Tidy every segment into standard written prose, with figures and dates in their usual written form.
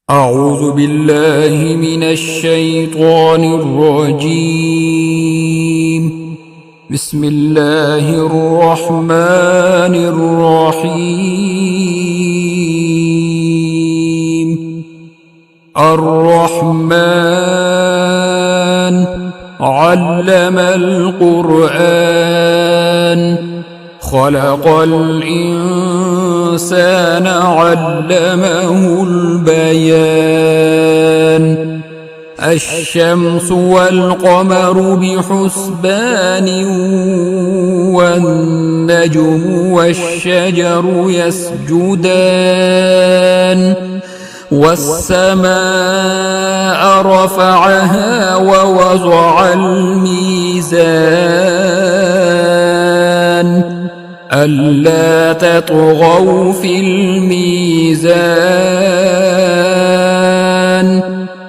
أعوذ بالله من الشيطان الرجيم. بسم الله الرحمن الرحيم. الرحمن علم القرآن خلق الإنسان علمه البيان. الشمس والقمر بحسبان والنجم والشجر يسجدان والسماء رفعها ووضع الميزان ألا تطغوا في الميزان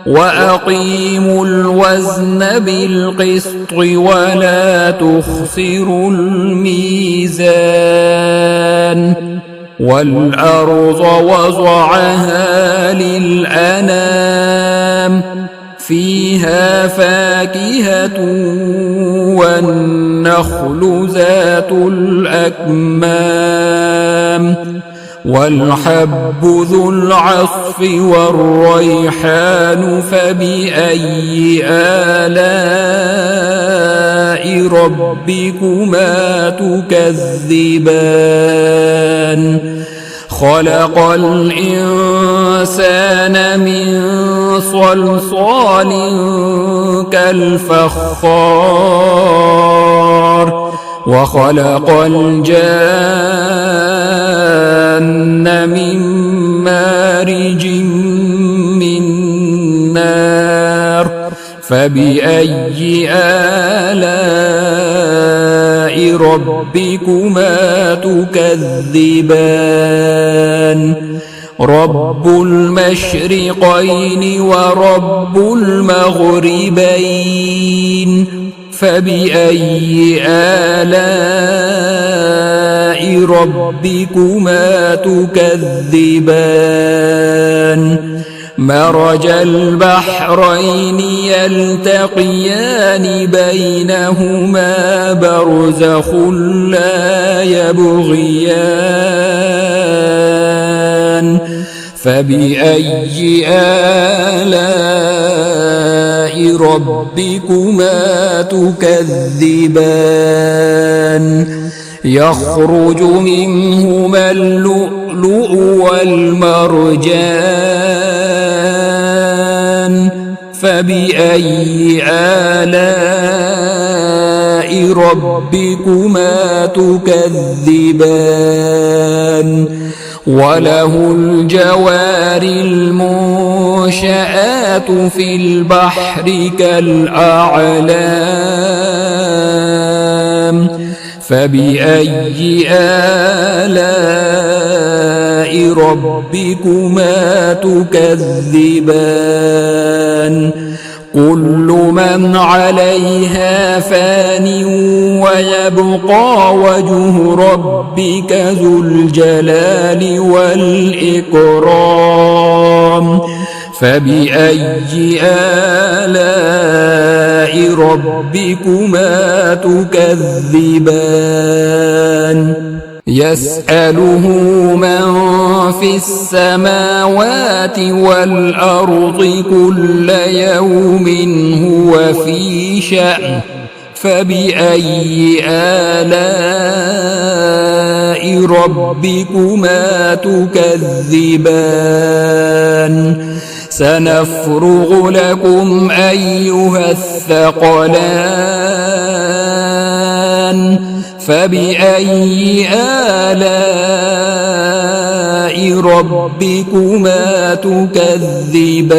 وأقيموا الوزن بالقسط ولا تخسروا الميزان. والأرض وضعها للأنام فيها فاكهة والنخل ذات الأكمام والحب ذو العصف والريحان فبأي آلاء ربكما تكذبان. خلق الإنسان من صلصال كالفخار وخلق الجان من مارج من نار فبأي آلاء ربكما تكذبان. رب المشرقين ورب المغربين فبأي آلاء ربكما تكذبان. مرج البحرين يلتقيان بينهما برزخ لا يبغيان فبأي آلاء ربكما تكذبان. يخرج منهما اللؤلؤ والمرجان فبأي آلاء ربكما تكذبان. وله الجوار المنشآت في البحر كالأعلام فبأي آلاء ربكما تكذبان. كل من عليها فان ويبقى وجه ربك ذو الجلال والإكرام فبأي آلاء ربكما تكذبان. يسأله من في السماوات والأرض كل يوم هو في شأن فبأي آلاء ربكما تكذبان. سنفرغ لكم أيها الثقلان فبأي آلاء ربكما تكذبان.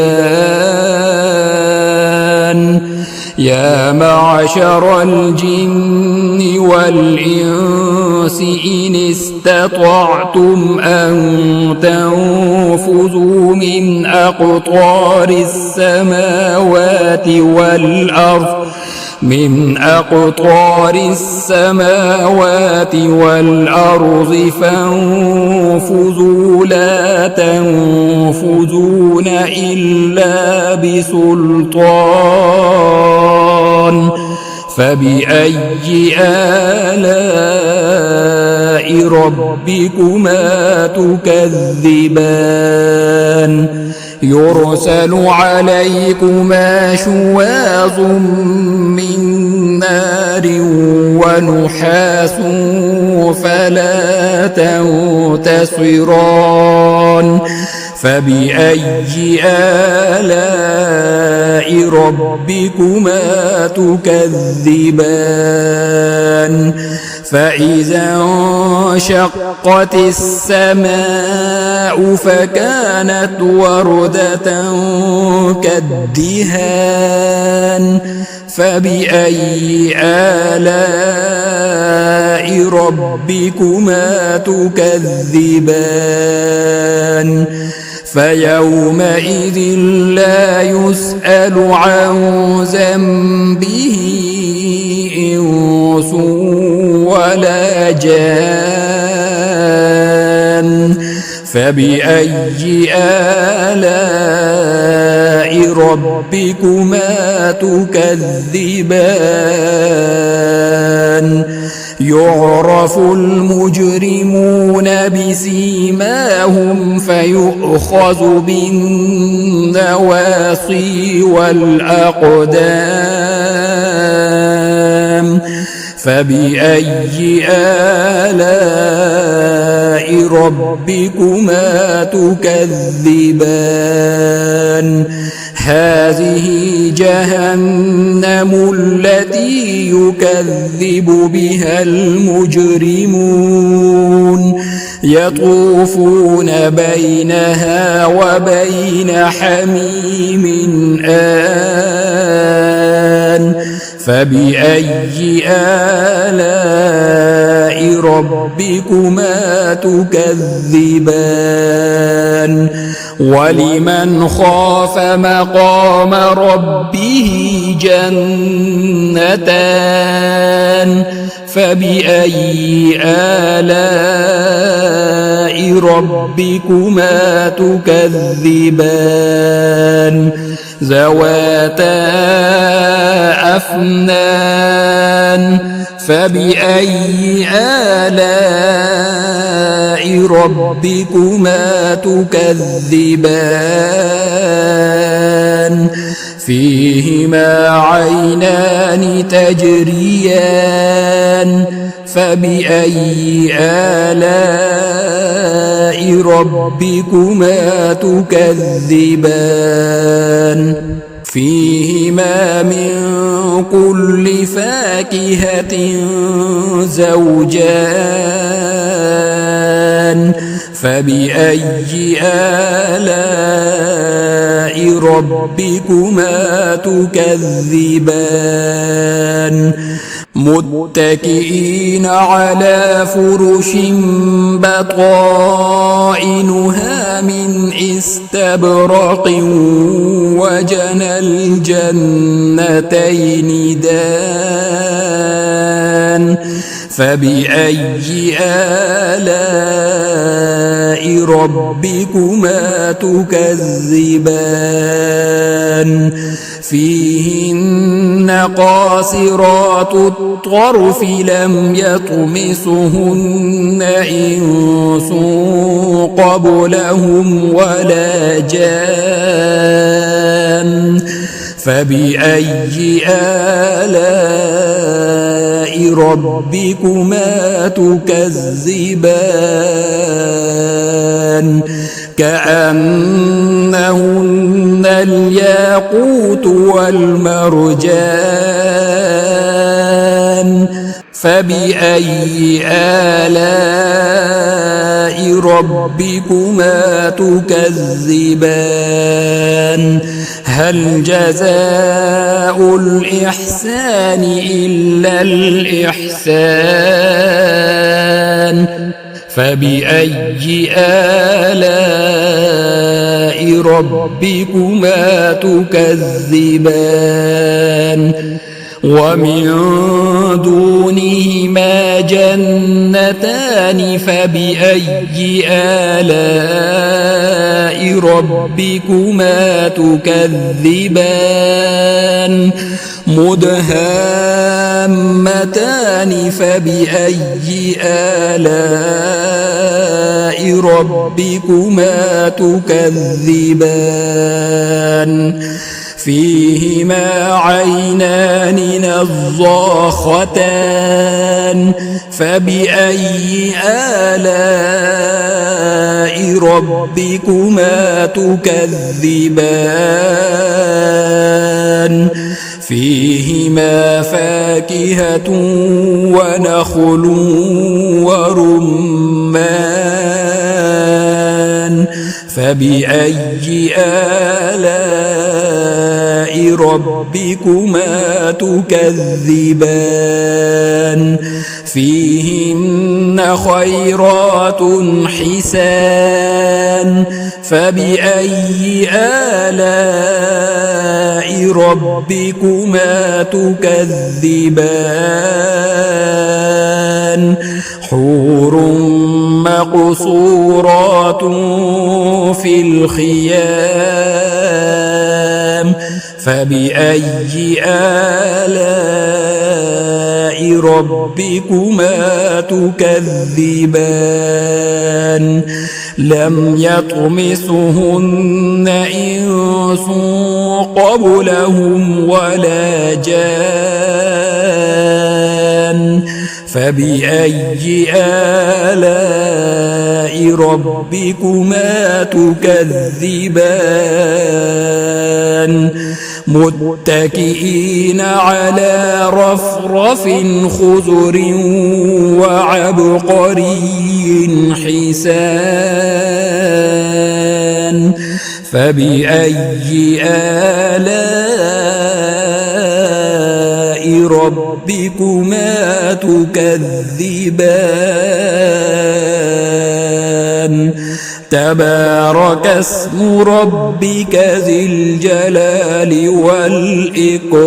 يا معشر الجن والإنس إن استطعتم أن تنفذوا من أقطار السماوات والأرض من أقطار السماوات والأرض فانفذوا لا تنفذون إلا بسلطان فبأي آلاء ربكما تكذبان يرسل عليكما شواظ من نار ونحاس فلا تنتصران فبأي آلاء ربكما تكذبان فإذا انشقت السماء فكانت وردة كالدهان فبأي آلاء ربكما تكذبان فيومئذ لا يسأل عن ذنبه إنس ولا جان فبأي آلاء ربكما تكذبان يعرف المجرمون بسيماهم فيؤخذ بالنواصي والأقدام فبأي آلاء ربكما تكذبان هذه جهنم التي يكذب بها المجرمون يطوفون بينها وبين حميم آن فبأي آلاء ربكما تكذبان ولمن خاف مقام ربه جنتان فبأي آلاء ربكما تكذبان ذواتا أفنان فبأي آلاء ربكما تكذبان فيهما عينان تجريان فبأي آلاء ربكما تكذبان فيهما من كل فاكهة زوجان فبأي آلاء ربكما تكذبان متكئين على فرش بطائنها من استبرق وجنى الجنتين دان فبأي آلاء ربكما تكذبان فيهن قاصرات الطرف لم يطمثهن إنس قبلهم ولا جان فبأي آلاء ربكما تكذبان كأنهن الياقوت والمرجان فبأي آلاء ربكما تكذبان هل جزاء الإحسان إلا الإحسان فبأي آلاء ربكما تكذبان ومن دونهما جنتان فبأي آلاء ربكما تكذبان مدهامتان فبأي آلاء ربكما تكذبان فيهما عينان نضاختان فبأي آلاء ربكما تكذبان فيهما فاكهة ونخل ورمان فبأي آلاء ربكما تكذبان فيهن خيرات حسان فبأي آلاء ربكما تكذبان حور مقصورات في الخيام فبأي آلاء ربكما تكذبان لم يطمثهن إنس قبلهم ولا جان فبأي آلاء ربكما تكذبان متكئين على رفرف خضر وعبقري حسان فبأي آلاء ربكما تكذبان تبارك اسم ربك ذي الجلال والإكرام